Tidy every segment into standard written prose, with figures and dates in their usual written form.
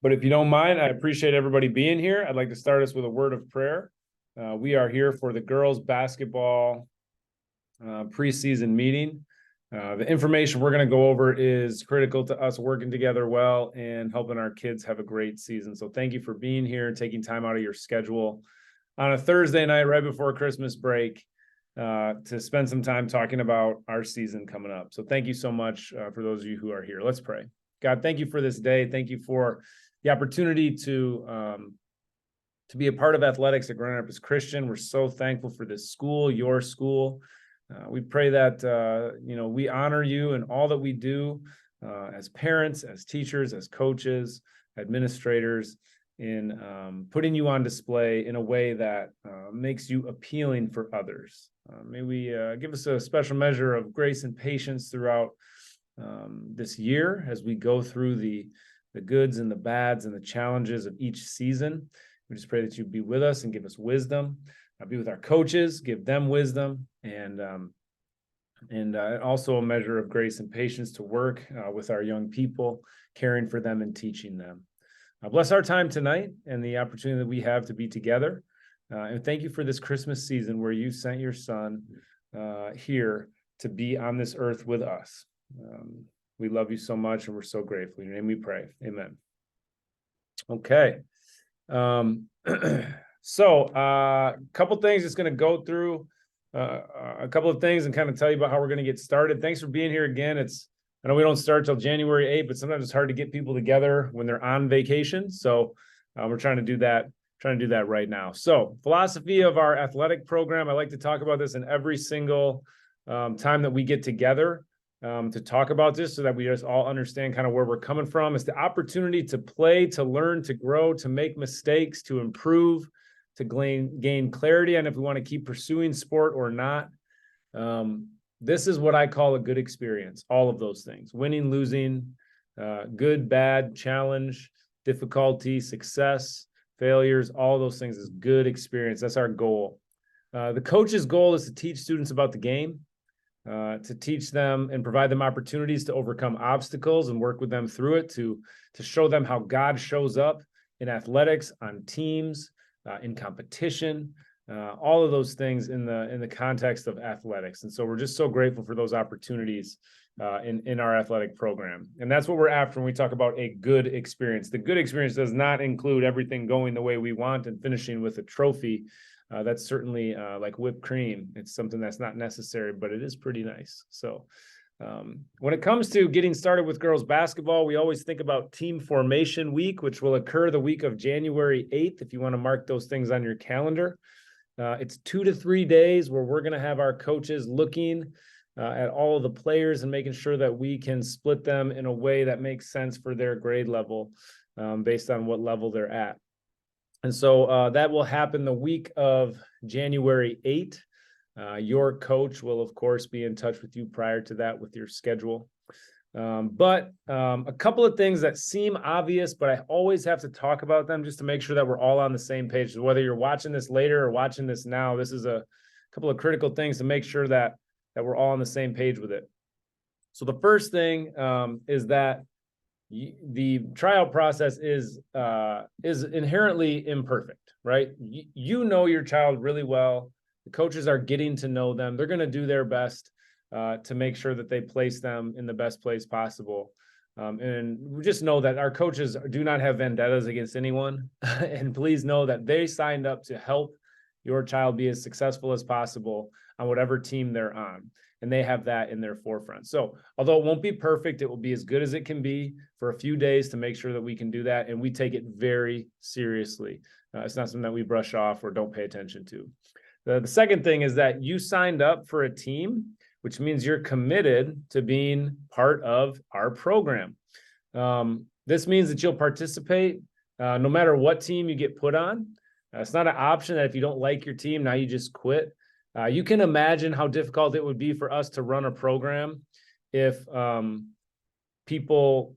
But if you don't mind, I appreciate everybody being here. I'd like to start us with a word of prayer. We are here for the girls basketball preseason meeting. The information we're going to go over is critical to us working together well and helping our kids have a great season. So thank you for being here and taking time out of your schedule on a Thursday night right before Christmas break to spend some time talking about our season coming up. So thank you so much for those of you who are here. Let's pray. God, thank you for this day. Thank you for the opportunity to be a part of athletics at Grand Rapids Christian. We're so thankful for this school, your school. We pray that, we honor you in all that we do as parents, as teachers, as coaches, administrators, in putting you on display in a way that makes you appealing for others. May we give us a special measure of grace and patience throughout this year as we go through the goods and the bads and the challenges of each season. We just pray that you be with us and give us wisdom. Be with our coaches, give them wisdom, and also a measure of grace and patience to work with our young people, caring for them and teaching them. Bless our time tonight and the opportunity that we have to be together. And thank you for this Christmas season where you sent your son here to be on this earth with us. We love you so much and we're so grateful. In your name we pray. Amen. Okay. So a couple things just going to go through a couple of things and kind of tell you about how we're going to get started. Thanks for being here again. I know we don't start till January 8th, but sometimes it's hard to get people together when they're on vacation. So we're trying to do that right now. So philosophy of our athletic program. I like to talk about this in every single time that we get together to talk about this so that we just all understand kind of where we're coming from. It's the opportunity to play, to learn, to grow, to make mistakes, to improve, to gain clarity on if we want to keep pursuing sport or not. This is what I call a good experience, all of those things: winning, losing, good, bad, challenge, difficulty, success, failures, all those things is good experience. That's our goal. The coach's goal is to teach students about the game, to teach them and provide them opportunities to overcome obstacles and work with them through it, to show them how God shows up in athletics, on teams, in competition, all of those things in the context of athletics. And so we're just so grateful for those opportunities in our athletic program. And that's what we're after when we talk about a good experience. The good experience does not include everything going the way we want and finishing with a trophy. That's certainly like whipped cream. It's something that's not necessary, but it is pretty nice. So when it comes to getting started with girls basketball, we always think about team formation week, which will occur the week of January 8th. If you want to mark those things on your calendar, it's 2 to 3 days where we're going to have our coaches looking at all of the players and making sure that we can split them in a way that makes sense for their grade level based on what level they're at. And so that will happen the week of January 8th. Your coach will, of course, be in touch with you prior to that with your schedule. But a couple of things that seem obvious, but I always have to talk about them just to make sure that we're all on the same page. So whether you're watching this later or watching this now, this is a couple of critical things to make sure that we're all on the same page with it. So the first thing is that the tryout process is inherently imperfect, right? You know your child really well. The coaches are getting to know them. They're going to do their best to make sure that they place them in the best place possible. And we just know that our coaches do not have vendettas against anyone. And please know that they signed up to help your child be as successful as possible on whatever team they're on. And they have that in their forefront. So although it won't be perfect, it will be as good as it can be for a few days to make sure that we can do that. And we take it very seriously. It's not something that we brush off or don't pay attention to. The second thing is that you signed up for a team, which means you're committed to being part of our program. This means that you'll participate no matter what team you get put on. It's not an option that if you don't like your team, now you just quit. You can imagine how difficult it would be for us to run a program if people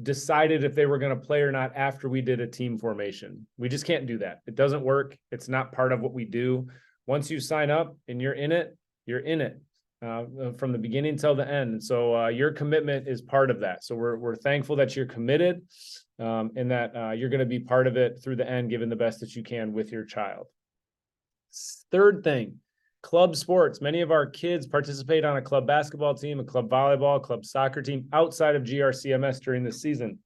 decided if they were going to play or not after we did a team formation. We just can't do that. It doesn't work. It's not part of what we do. Once you sign up and you're in it, you're in it. from the beginning till the end. And so your commitment is part of that. So we're thankful that you're committed and that you're going to be part of it through the end, giving the best that you can with your child. Third thing, club sports. Many of our kids participate on a club basketball team, a club volleyball, club soccer team outside of GRCMS during the season.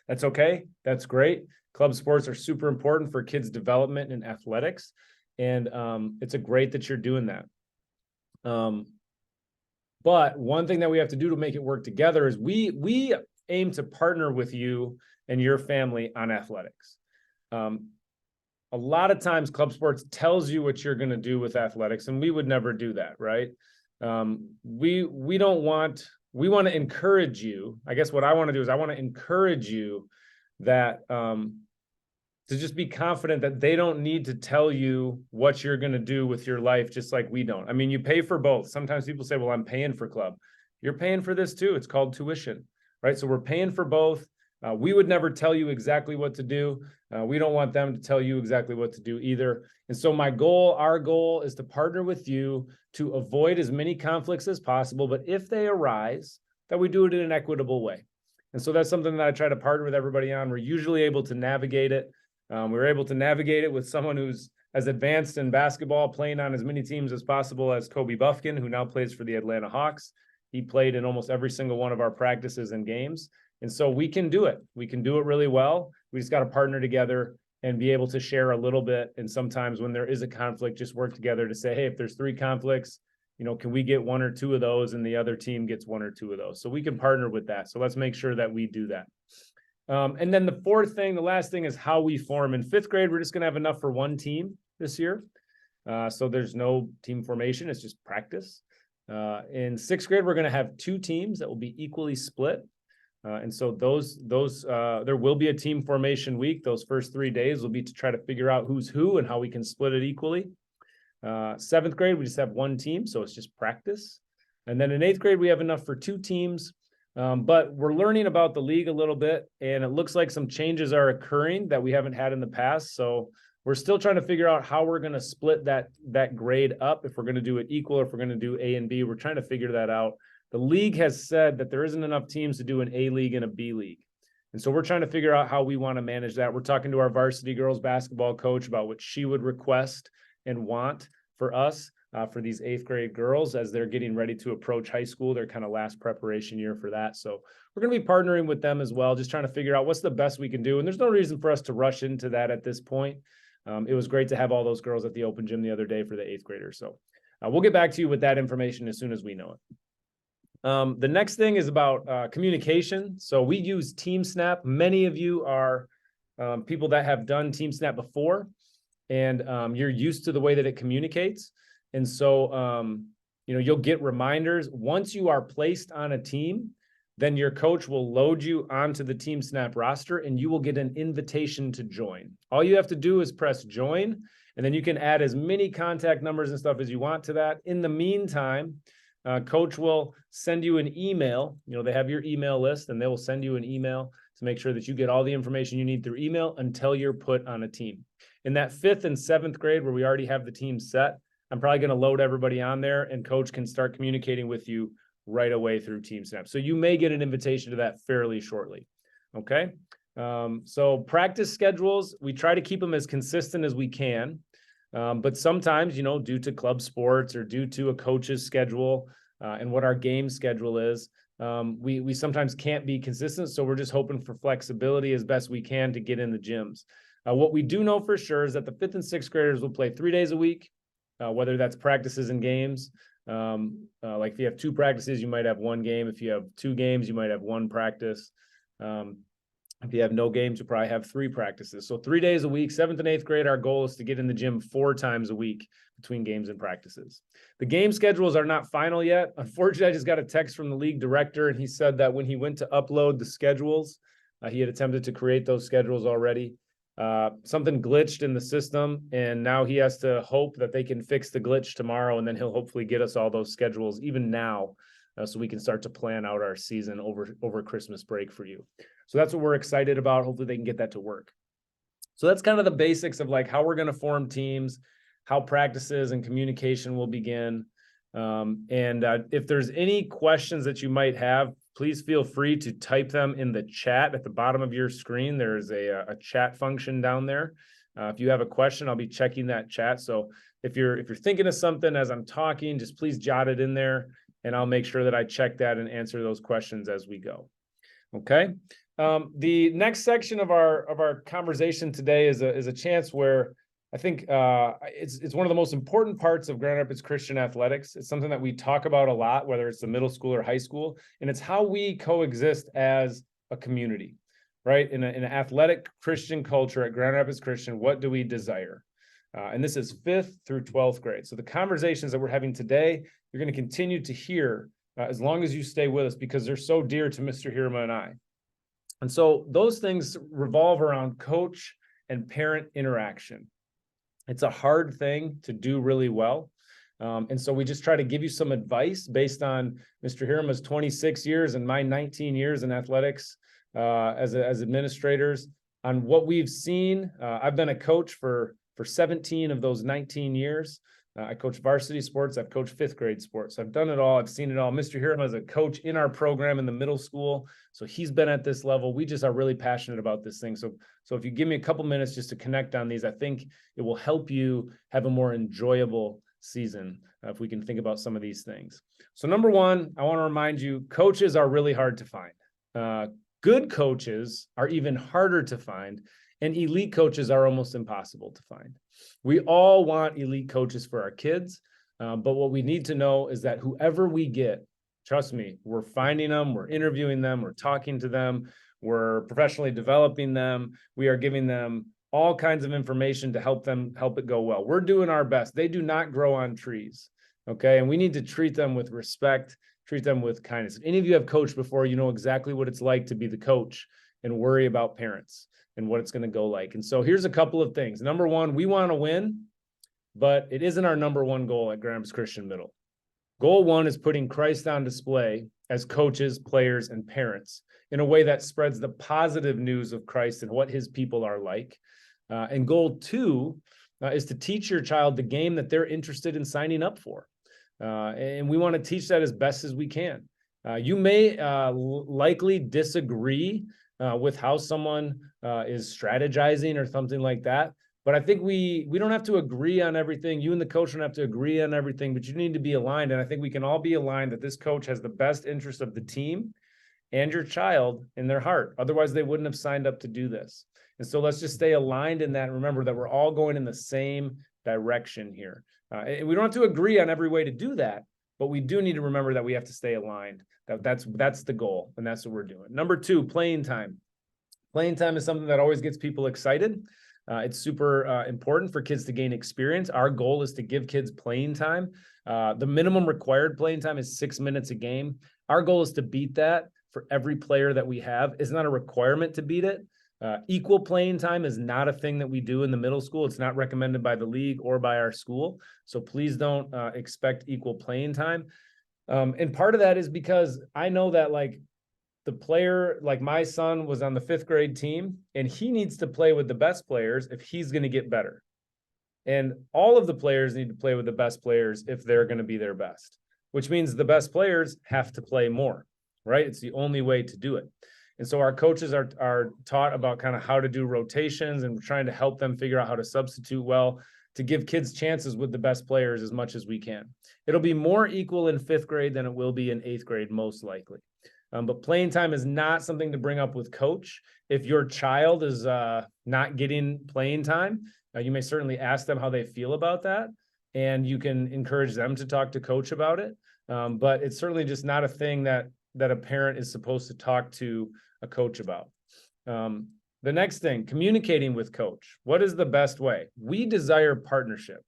That's okay. That's great. Club sports are super important for kids' development and athletics. And it's great that you're doing that. But one thing that we have to do to make it work together is we aim to partner with you and your family on athletics. A lot of times club sports tells you what you're going to do with athletics, and we would never do that, right? We want to encourage you. I guess what I want to do is I want to encourage you that to just be confident that they don't need to tell you what you're going to do with your life, just like we don't. I mean, you pay for both. Sometimes people say, well, I'm paying for club. You're paying for this too. It's called tuition, right? So we're paying for both. We would never tell you exactly what to do. We don't want them to tell you exactly what to do either. And so our goal is to partner with you to avoid as many conflicts as possible. But if they arise, that we do it in an equitable way. And so that's something that I try to partner with everybody on. We're usually able to navigate it. We're able to navigate it with someone who's as advanced in basketball, playing on as many teams as possible as Kobe Buffkin, who now plays for the Atlanta Hawks. He played in almost every single one of our practices and games. And so we can do it. We can do it really well. We just got to partner together and be able to share a little bit. And sometimes when there is a conflict, just work together to say, hey, if there's 3 conflicts, can we get 1 or 2 of those and the other team gets 1 or 2 of those? So we can partner with that. So let's make sure that we do that. And then the last thing is how we form. In 5th grade, we're just going to have enough for 1 team this year. So there's no team formation. It's just practice. In 6th grade, we're going to have 2 teams that will be equally split. And so there will be a team formation week. Those first 3 days will be to try to figure out who's who and how we can split it equally. 7th grade, we just have 1 team. So it's just practice. And then in 8th grade, we have enough for 2 teams. But we're learning about the league a little bit, and it looks like some changes are occurring that we haven't had in the past. So we're still trying to figure out how we're going to split that grade up, if we're going to do it equal, or if we're going to do A and B. We're trying to figure that out. The league has said that there isn't enough teams to do an A league and a B league. And so we're trying to figure out how we want to manage that. We're talking to our varsity girls basketball coach about what she would request and want for us. For these 8th grade girls as they're getting ready to approach high school, their kind of last preparation year for that. So we're going to be partnering with them as well, just trying to figure out what's the best we can do. And there's no reason for us to rush into that at this point. It was great to have all those girls at the open gym the other day for the 8th graders. So we'll get back to you with that information as soon as we know it. The next thing is about communication. So we use TeamSnap. Many of you are people that have done TeamSnap before, and you're used to the way that it communicates. And so, you'll get reminders. Once you are placed on a team, then your coach will load you onto the TeamSnap roster and you will get an invitation to join. All you have to do is press join, and then you can add as many contact numbers and stuff as you want to that. In the meantime, coach will send you an email. They have your email list, and they will send you an email to make sure that you get all the information you need through email until you're put on a team. In that 5th and 7th grade, where we already have the team set, I'm probably going to load everybody on there, and coach can start communicating with you right away through TeamSnap. So you may get an invitation to that fairly shortly. Okay. So practice schedules, we try to keep them as consistent as we can. But sometimes, due to club sports or due to a coach's schedule and what our game schedule is, we sometimes can't be consistent. So we're just hoping for flexibility as best we can to get in the gyms. What we do know for sure is that the 5th and 6th graders will play 3 days a week. Whether that's practices and games. Like if you have 2 practices, you might have 1 game. If you have 2 games, you might have 1 practice. If you have no games, you probably have 3 practices. So 3 days a week. 7th and 8th grade, our goal is to get in the gym 4 times a week between games and practices. The game schedules are not final yet. Unfortunately, I just got a text from the league director, and he said that when he went to upload the schedules, he had attempted to create those schedules already. Something glitched in the system, and now he has to hope that they can fix the glitch tomorrow, and then he'll hopefully get us all those schedules even now, so we can start to plan out our season over Christmas break for you. So that's what we're excited about. Hopefully they can get that to work. So that's kind of the basics of like how we're going to form teams, how practices and communication will begin. If there's any questions that you might have, please feel free to type them in the chat at the bottom of your screen. There's a chat function down there. If you have a question, I'll be checking that chat. So if you're thinking of something as I'm talking, just please jot it in there, and I'll make sure that I check that and answer those questions as we go. Okay. The next section of our conversation today is a chance where I think it's one of the most important parts of Grand Rapids Christian athletics. It's something that we talk about a lot, whether it's the middle school or high school, and it's how we coexist as a community, right? In an athletic Christian culture at Grand Rapids Christian, what do we desire? And this is 5th through 12th grade. So the conversations that we're having today, you're going to continue to hear as long as you stay with us, because they're so dear to Mr. Hirama and I. And so those things revolve around coach and parent interaction. It's a hard thing to do really well. And so we just try to give you some advice based on Mr. Hirama's 26 years and my 19 years in athletics as administrators on what we've seen. I've been a coach for 17 of those 19 years. I coach varsity sports. I've coached 5th grade sports. I've done it all. I've seen it all. Mr. Hirama is a coach in our program in the middle school. So he's been at this level. We just are really passionate about this thing. So if you give me a couple minutes just to connect on these, I think it will help you have a more enjoyable season if we can think about some of these things. So number one, I want to remind you, coaches are really hard to find. Good coaches are even harder to find, and elite coaches are almost impossible to find. We all want elite coaches for our kids, but what we need to know is that whoever we get, trust me, we're finding them, we're interviewing them, we're talking to them, we're professionally developing them, we are giving them all kinds of information to help it go well. We're doing our best. They do not grow on trees, okay? And we need to treat them with respect, treat them with kindness. If any of you have coached before, you know exactly what it's like to be the coach and worry about parents and what it's going to go like. And so here's a couple of things. Number one, we want to win, but it isn't our number one goal at Grand Rapids Christian Middle. Goal one is putting Christ on display as coaches, players, and parents in a way that spreads the positive news of Christ and what his people are like. And goal two is to teach your child the game that they're interested in signing up for. And we want to teach that as best as we can. You may likely disagree with how someone is strategizing or something like that. But I think we don't have to agree on everything. You and the coach don't have to agree on everything, but you need to be aligned. And I think we can all be aligned that this coach has the best interest of the team and your child in their heart. Otherwise, they wouldn't have signed up to do this. And so let's just stay aligned in that. And remember that we're all going in the same direction here. And we don't have to agree on every way to do that, but we do need to remember that we have to stay aligned. That's the goal, and that's what we're doing. Number two, playing time. Playing time is something that always gets people excited. It's super important for kids to gain experience. Our goal is to give kids playing time. The minimum required playing time is 6 minutes a game. Our goal is to beat that for every player that we have. It's not a requirement to beat it. Equal playing time is not a thing that we do in the middle school. It's not recommended by the league or by our school. So please don't expect equal playing time. And part of that is because I know that the player, like my son was on the 5th grade team, and he needs to play with the best players if he's going to get better. And all of the players need to play with the best players if they're going to be their best, which means the best players have to play more, right? It's the only way to do it. And so our coaches are taught about kind of how to do rotations, and we're trying to help them figure out how to substitute well to give kids chances with the best players as much as we can. It'll be more equal in 5th grade than it will be in 8th grade, most likely. But playing time is not something to bring up with coach. If your child is not getting playing time, you may certainly ask them how they feel about that, and you can encourage them to talk to coach about it. But it's certainly just not a thing that a parent is supposed to talk to a coach about. The next thing, communicating with coach. What is the best way? We desire partnership.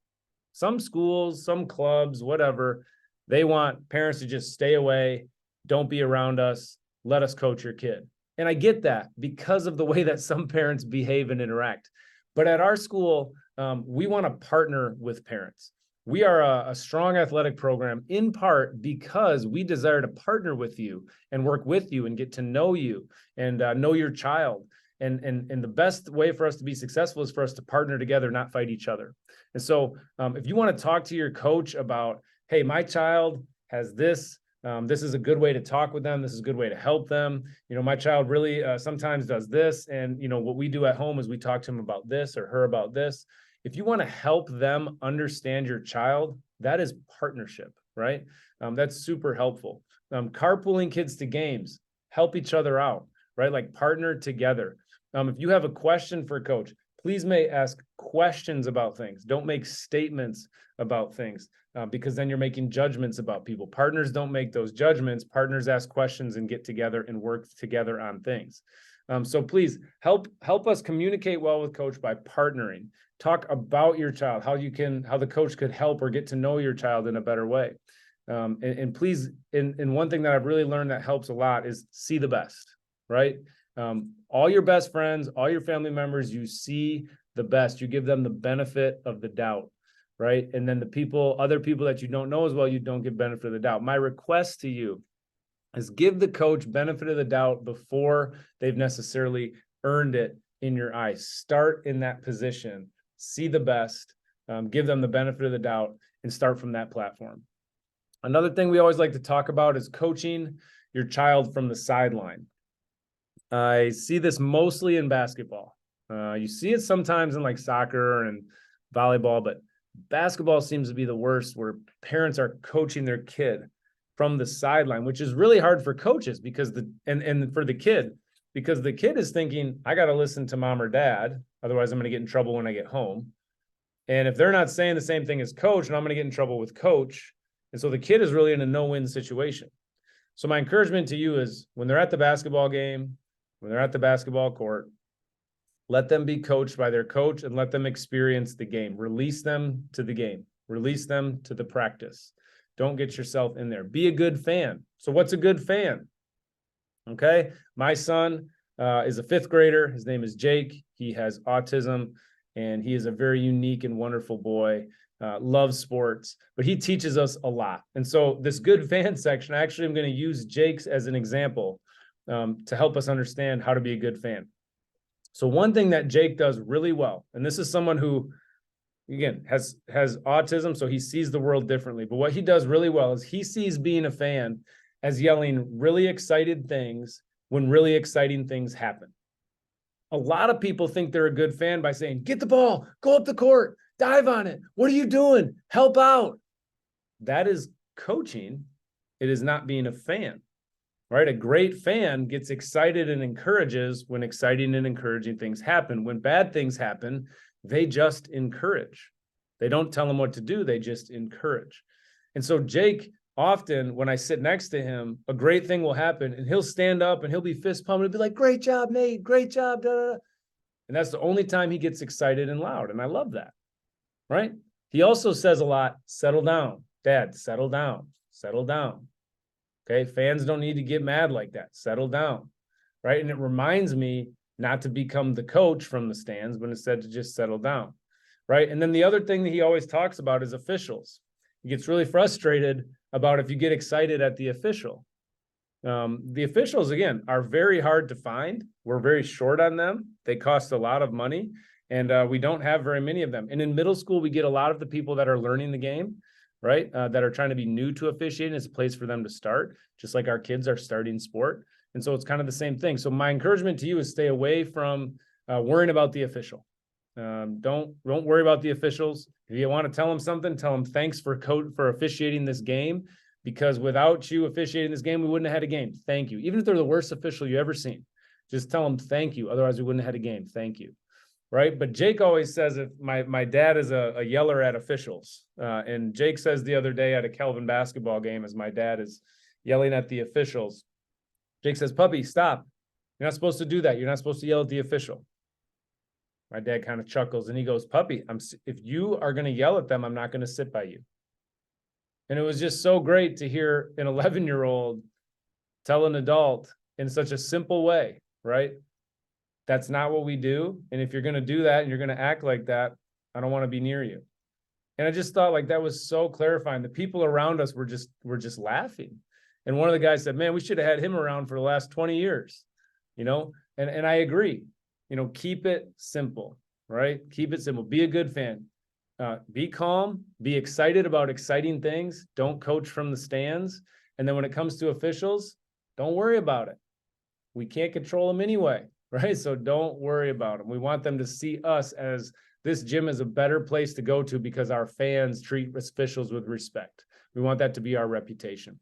Some schools, some clubs, whatever, they want parents to just stay away, don't be around us, let us coach your kid. And I get that because of the way that some parents behave and interact. But at our school, we want to partner with parents. We are a strong athletic program in part because we desire to partner with you and work with you and get to know you and know your child. And the best way for us to be successful is for us to partner together, not fight each other. And so if you want to talk to your coach about hey, my child has this. This is a good way to talk with them. This is a good way to help them. My child really sometimes does this. And, what we do at home is we talk to him about this or her about this. If you want to help them understand your child, that is partnership, right? That's super helpful. Carpooling kids to games, help each other out, right? Like partner together. If you have a question for a coach, please may ask questions about things. Don't make statements about things because then you're making judgments about people. Partners don't make those judgments. Partners ask questions and get together and work together on things. So please help us communicate well with coach by partnering. Talk about your child, how the coach could help or get to know your child in a better way. And please, and one thing that I've really learned that helps a lot is see the best, right? All your best friends, all your family members, you see the best, you give them the benefit of the doubt, right? And then other people that you don't know as well, you don't give benefit of the doubt. My request to you is give the coach benefit of the doubt before they've necessarily earned it in your eyes. Start in that position, see the best, give them the benefit of the doubt, and start from that platform. Another thing we always like to talk about is coaching your child from the sideline. I see this mostly in basketball. You see it sometimes in like soccer and volleyball, but basketball seems to be the worst, where parents are coaching their kid from the sideline, which is really hard for coaches because and for the kid, because the kid is thinking, I got to listen to mom or dad, otherwise I'm going to get in trouble when I get home. And if they're not saying the same thing as coach, and I'm going to get in trouble with coach. And so the kid is really in a no-win situation. So my encouragement to you is when they're at the basketball game, when they're at the basketball court, let them be coached by their coach and let them experience the game. Release them to the game. Release them to the practice. Don't get yourself in there. Be a good fan. So what's a good fan? Okay. My son is a 5th grader. His name is Jake. He has autism and he is a very unique and wonderful boy. Loves sports, but he teaches us a lot. And so this good fan section, actually, I'm going to use Jake's as an example to help us understand how to be a good fan. So one thing that Jake does really well, and this is someone who, again, has autism, so he sees the world differently. But what he does really well is he sees being a fan as yelling really excited things when really exciting things happen. A lot of people think they're a good fan by saying, get the ball, go up the court, dive on it. What are you doing? Help out. That is coaching. It is not being a fan, right? A great fan gets excited and encourages when exciting and encouraging things happen. When bad things happen, they just encourage. They don't tell them what to do. They just encourage. And so Jake, often when I sit next to him, a great thing will happen and he'll stand up and he'll be fist pumping and be like, great job, Nate, great job. Da, da, da. And that's the only time he gets excited and loud. And I love that, right? He also says a lot, settle down, Dad, settle down, settle down. Okay, fans don't need to get mad like that. Settle down, right? And it reminds me not to become the coach from the stands, but instead to just settle down, right? And then the other thing that he always talks about is officials. He gets really frustrated about if you get excited at the official. The officials, again, are very hard to find. We're very short on them. They cost a lot of money, and we don't have very many of them. And in middle school, we get a lot of the people that are learning the game, right? That are trying to be new to officiating. It's a place for them to start, just like our kids are starting sport. And so it's kind of the same thing. So my encouragement to you is stay away from worrying about the official. Don't worry about the officials. If you want to tell them something, tell them thanks for officiating this game, because without you officiating this game, we wouldn't have had a game. Thank you. Even if they're the worst official you ever seen, just tell them thank you. Otherwise, we wouldn't have had a game. Thank you. Right. But Jake always says, if my dad is a yeller at officials, and Jake says the other day at a Kelvin basketball game, as my dad is yelling at the officials, Jake says, puppy, stop. You're not supposed to do that. You're not supposed to yell at the official. My dad kind of chuckles and he goes, puppy, if you are going to yell at them, I'm not going to sit by you. And it was just so great to hear an 11-year-old tell an adult in such a simple way, right? That's not what we do. And if you're going to do that and you're going to act like that, I don't want to be near you. And I just thought like that was so clarifying. The people around us were just laughing. And one of the guys said, man, we should have had him around for the last 20 years, and I agree, keep it simple, right? Keep it simple. Be a good fan. be calm, be excited about exciting things. Don't coach from the stands. And then when it comes to officials, don't worry about it. We can't control them anyway, right? So don't worry about them. We want them to see us as this gym is a better place to go to because our fans treat officials with respect. We want that to be our reputation.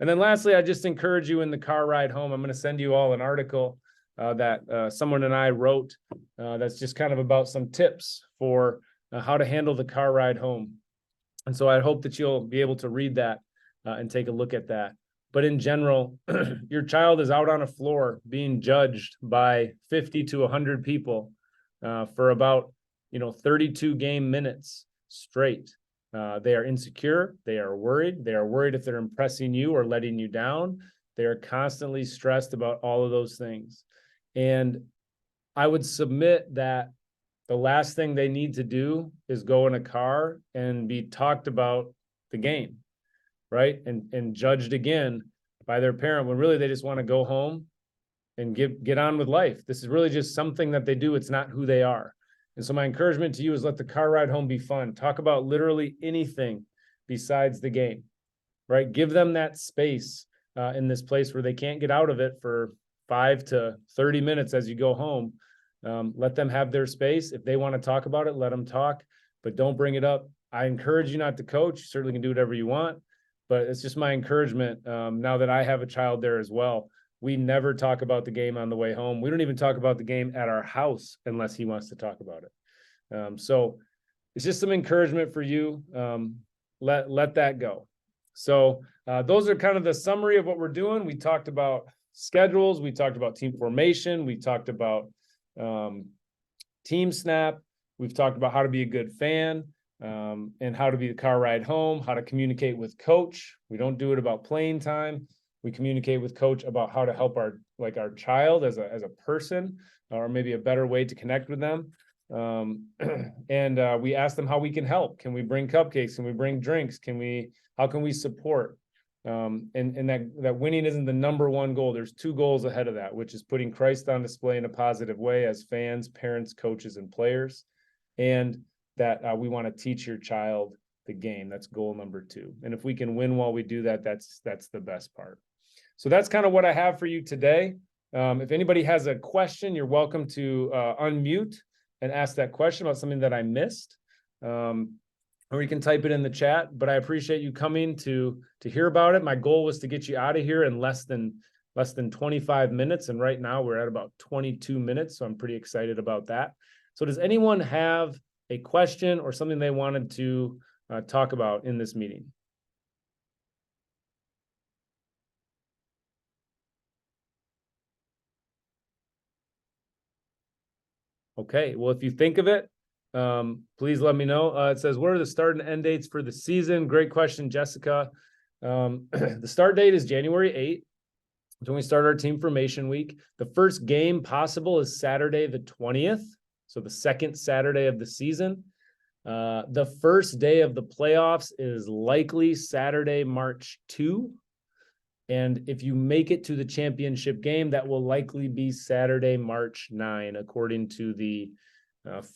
And then lastly, I just encourage you in the car ride home. I'm going to send you all an article that someone and I wrote that's just kind of about some tips for how to handle the car ride home. And so I hope that you'll be able to read that and take a look at that. But in general, your child is out on a floor being judged by 50 to 100 people for about 32 game minutes straight. They are insecure. They are worried. They are worried if they're impressing you or letting you down. They are constantly stressed about all of those things. And I would submit that the last thing they need to do is go in a car and be talked about the game, right? And judged again by their parent when really they just want to go home and get on with life. This is really just something that they do. It's not who they are. And so my encouragement to you is let the car ride home be fun. Talk about literally anything besides the game, right? Give them that space in this place where they can't get out of it for 5 to 30 minutes as you go home. Let them have their space. If they want to talk about it, let them talk, but don't bring it up. I encourage you not to coach. You certainly can do whatever you want, but it's just my encouragement now that I have a child there as well. We never talk about the game on the way home. We don't even talk about the game at our house unless he wants to talk about it. So it's just some encouragement for you. Let that go. So those are kind of the summary of what we're doing. We talked about schedules. We talked about team formation. We talked about team snap. We've talked about how to be a good fan and how to be the car ride home, how to communicate with coach. We don't do it about playing time. We communicate with coach about how to help our child as a person, or maybe a better way to connect with them. And we ask them how we can help. Can we bring cupcakes? Can we bring drinks? How can we support? And that winning isn't the number one goal. There's 2 goals ahead of that, which is putting Christ on display in a positive way as fans, parents, coaches, and players. And that we want to teach your child the game. That's goal number 2. And if we can win while we do that, that's the best part. So that's kind of what I have for you today. If anybody has a question, you're welcome to unmute and ask that question about something that I missed. Or you can type it in the chat, but I appreciate you coming to hear about it. My goal was to get you out of here in less than 25 minutes. And right now we're at about 22 minutes. So I'm pretty excited about that. So does anyone have a question or something they wanted to talk about in this meeting? Okay, well, if you think of it, please let me know. It says, what are the start and end dates for the season? Great question, Jessica. The start date is January 8th. That's when we start our team formation week. The first game possible is Saturday, the 20th. So the second Saturday of the season. The first day of the playoffs is likely Saturday, March 2. And if you make it to the championship game, that will likely be Saturday, March 9, according to the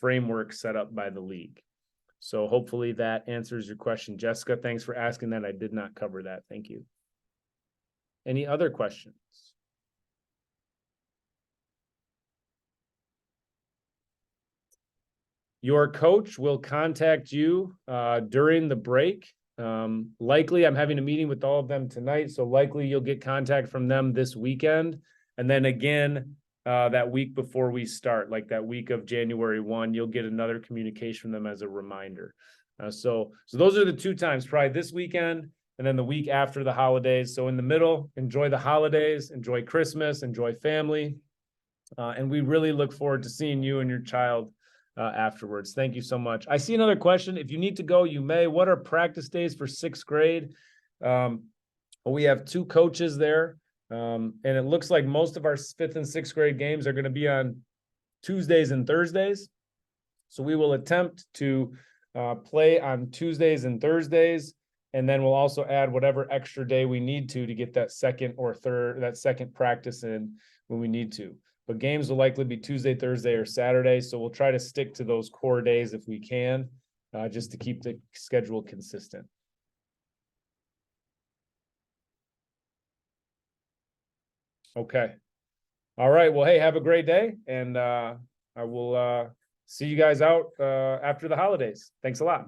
framework set up by the league. So hopefully that answers your question, Jessica. Thanks for asking that. I did not cover that. Thank you. Any other questions? Your coach will contact you during the break. Likely, I'm having a meeting with all of them tonight, so likely you'll get contact from them this weekend. And then again, that week before we start, like that week of January 1, you'll get another communication from them as a reminder. So those are the 2 times, probably this weekend and then the week after the holidays. So in the middle, enjoy the holidays, enjoy Christmas, enjoy family. And we really look forward to seeing you and your child afterwards. Thank you so much. I see another question. If you need to go, you may. What are practice days for 6th grade? Well, we have 2 coaches there. And it looks like most of our 5th and 6th grade games are going to be on Tuesdays and Thursdays. So we will attempt to play on Tuesdays and Thursdays. And then we'll also add whatever extra day we need to get that second practice in when we need to. But games will likely be Tuesday, Thursday, or Saturday. So we'll try to stick to those core days if we can. just to keep the schedule consistent. Okay. All right. Well, hey, have a great day, and I will see you guys out after the holidays. Thanks a lot.